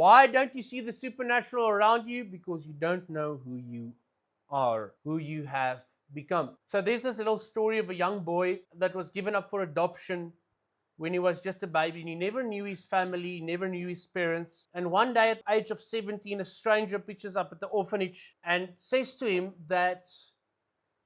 Why don't you see the supernatural around you? Because you don't know who you are, who you have become. So there's this little story of a young boy that was given up for adoption when he was just a baby, and he never knew his family, he never knew his parents. And one day at the age of 17, a stranger pitches up at the orphanage and says to him that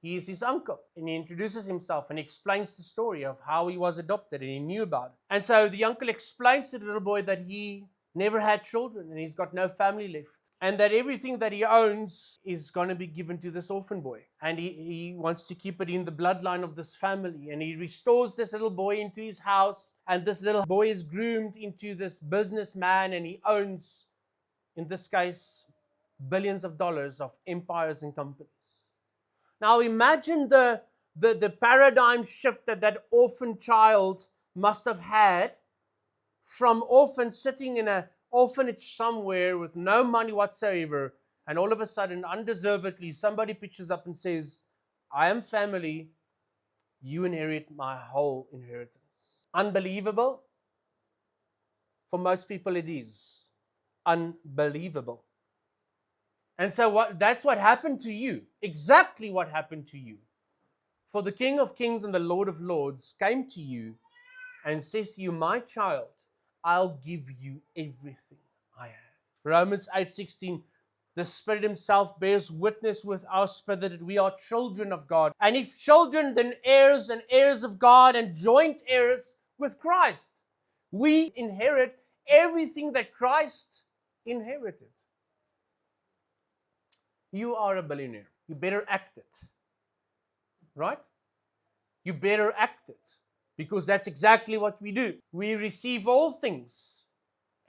he is his uncle. And he introduces himself and explains the story of how he was adopted and he knew about it. And so the uncle explains to the little boy that he never had children and he's got no family left. And that everything that he owns is going to be given to this orphan boy. And he wants to keep it in the bloodline of this family. And he restores this little boy into his house. And this little boy is groomed into this businessman. And he owns, in this case, billions of dollars of empires and companies. Now imagine the paradigm shift that orphan child must have had from orphan sitting in an orphanage somewhere with no money whatsoever, and all of a sudden, undeservedly, somebody pitches up and says, I am family, you inherit my whole inheritance. Unbelievable? For most people it is. Unbelievable. And so that's what happened to you. Exactly what happened to you. For the King of Kings and the Lord of Lords came to you and says to you, my child, I'll give you everything I have. Romans 8:16, the Spirit himself bears witness with our spirit that we are children of God. And if children, then heirs and heirs of God and joint heirs with Christ. We inherit everything that Christ inherited. You are a billionaire. You better act it. Right? You better act it. Because that's exactly what we do. We receive all things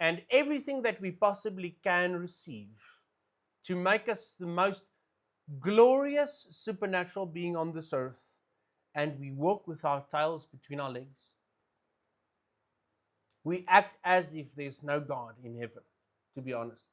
and everything that we possibly can receive to make us the most glorious supernatural being on this earth. And we walk with our tails between our legs. We act as if there's no God in heaven, to be honest.